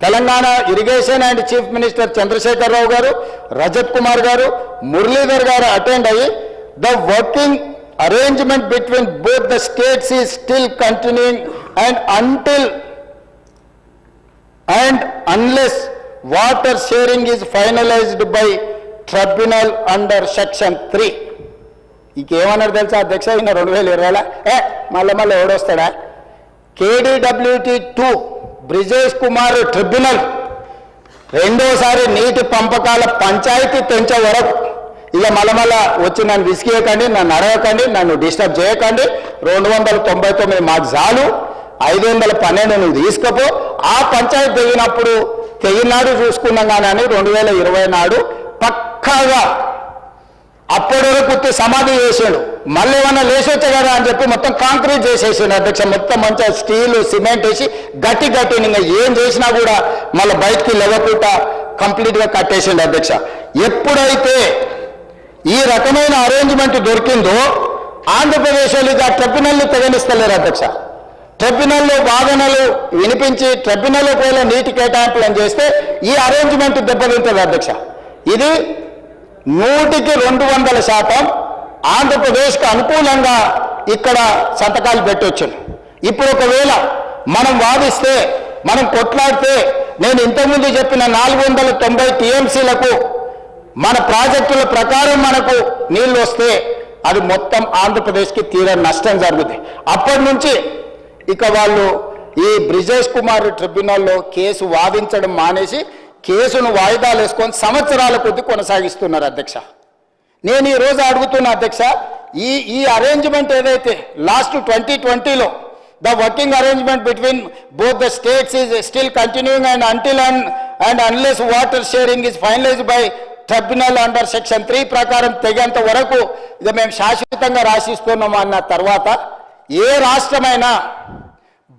Telangana irrigation and chief minister Chandrashekar Rao గారు, రజత్ కుమార్ గారు, మురళీధర్ గారు అటెండ్ అయ్యి the working arrangement between both the states is still continuing and unless water sharing is finalized by tribunal under section 3. ఇంకేమన్నారు తెలుసా అధ్యక్ష, ఈయన 2020 మళ్ళీ ఎవడొస్తాడా? KDWT 2 Brijesh Kumar tribunal రెండోసారి నీటి పంపకాల పంచాయతీ పెంచే వరకు ఇక మళ్ళీ వచ్చి నన్ను విసిగేయకండి, నన్ను అడగకండి, నన్ను డిస్టర్బ్ చేయకండి, 299 మాకు చాలు, 512 నువ్వు తీసుకపో, ఆ పంచాయతీ తెగినప్పుడు తెగినాడు చూసుకున్నాం కానీ 2020 నాడు పక్కాగా అప్పటి వరకు సమాధి చేసాడు. మళ్ళీ ఏమన్నా లేచొచ్చా కదా అని చెప్పి మొత్తం కాంక్రీట్ చేసేసాడు అధ్యక్ష. మొత్తం మంచిగా స్టీల్ సిమెంట్ వేసి గట్టి ఇంకా ఏం చేసినా కూడా మళ్ళీ బయటికి లేవకుండా కంప్లీట్గా కట్టేసాడు అధ్యక్ష. ఎప్పుడైతే ఈ రకమైన అరేంజ్మెంట్ దొరికిందో ఆంధ్రప్రదేశ్ వాళ్ళు ఆ ట్రిబ్యునల్ని తెగనిస్తలేరు అధ్యక్ష. ట్రిబ్యునల్లో వాదనలు వినిపించి ట్రిబ్యునల్లో కూడా నీటి కేటాయింపులను చేస్తే ఈ అరేంజ్మెంట్ దెబ్బతింటుంది అధ్యక్ష. ఇది 100కి 200% ఆంధ్రప్రదేశ్కి అనుకూలంగా ఇక్కడ సంతకాలు పెట్టవచ్చు. ఇప్పుడు ఒకవేళ మనం వాదిస్తే, మనం కొట్లాడితే, నేను ఇంతకుముందు చెప్పిన 490 TMCలకు మన ప్రాజెక్టుల ప్రకారం మనకు నీళ్లు వస్తే అది మొత్తం ఆంధ్రప్రదేశ్కి తీరని నష్టం జరుగుతుంది. అప్పటి నుంచి ఇక వాళ్ళు ఈ బ్రిజేష్ కుమార్ ట్రిబ్యునల్లో కేసు వాదించడం మానేసి కేసును వాయిదాలు వేసుకొని సంవత్సరాల కొద్ది కొనసాగిస్తున్నారు అధ్యక్ష. నేను ఈరోజు అడుగుతున్నా అధ్యక్ష, ఈ అరేంజ్మెంట్ ఏదైతే లాస్ట్ 2020లో the working arrangement between both the states is still continuing and until and unless water sharing is finalized by tribunal under section 3 ప్రకారం తెగేంత వరకు ఇది మేము శాశ్వతంగా రాసిస్తున్నాము అన్న తర్వాత ఏ రాష్ట్రమైనా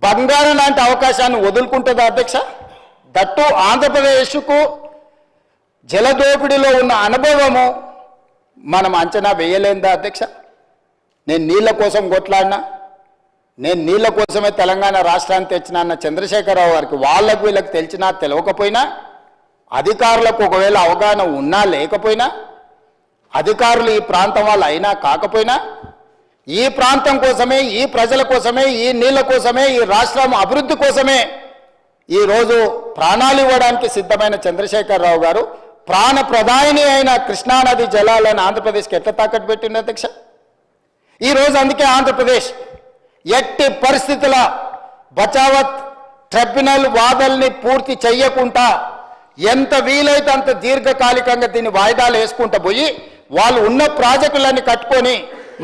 బంగారం లాంటి అవకాశాన్ని వదులుకుంటుందా అధ్యక్ష? దట్టు ఆంధ్రప్రదేశ్కు జలదోపిడిలో ఉన్న అనుభవము మనం అంచనా వేయలేదా అధ్యక్ష? నేను నీళ్ళ కోసం కొట్లాడినా, నేను నీళ్ళ కోసమే తెలంగాణ రాష్ట్రాన్ని తెచ్చినా అన్న చంద్రశేఖరరావు గారికి వాళ్ళకు వీళ్ళకి తెలిసినా తెలియకపోయినా, అధికారులకు ఒకవేళ అవగాహన ఉన్నా లేకపోయినా, అధికారులు ఈ ప్రాంతం వాళ్ళు అయినా కాకపోయినా, ఈ ప్రాంతం కోసమే, ఈ ప్రజల కోసమే, ఈ నీళ్ళ కోసమే, ఈ రాష్ట్రం అభివృద్ధి కోసమే ఈరోజు ప్రాణాలు ఇవ్వడానికి సిద్ధమైన చంద్రశేఖరరావు గారు ప్రాణ ప్రధాని అయిన కృష్ణానది జలాలను ఆంధ్రప్రదేశ్కి ఎట్లా తాకట్టు పెట్టింది అధ్యక్ష? ఈరోజు అందుకే ఆంధ్రప్రదేశ్ ఎట్టి పరిస్థితుల బచావత్ ట్రిబ్యునల్ వాదనల్ని పూర్తి చెయ్యకుండా ఎంత వీలైతే అంత దీర్ఘకాలికంగా దీన్ని వాయిదాలు వేసుకుంటూ పోయి వాళ్ళు ఉన్న ప్రాజెక్టులన్నీ కట్టుకొని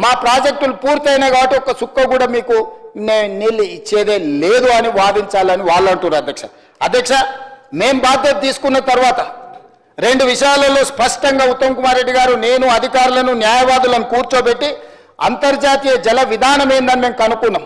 మా ప్రాజెక్టులు పూర్తయినాయి కాబట్టి ఒక్క సుక్క కూడా మీకు నీళ్ళు ఇచ్చేదే లేదు అని వాదించాలని వాళ్ళు అంటున్నారు అధ్యక్ష. అధ్యక్ష, మేం బాధ్యత తీసుకున్న తర్వాత 2 విషయాలలో స్పష్టంగా ఉత్తమ్ కుమార్ రెడ్డి గారు, నేను అధికారులను న్యాయవాదులను కూర్చోబెట్టి అంతర్జాతీయ జల విధానం ఏందని మేము కనుక్కున్నాం.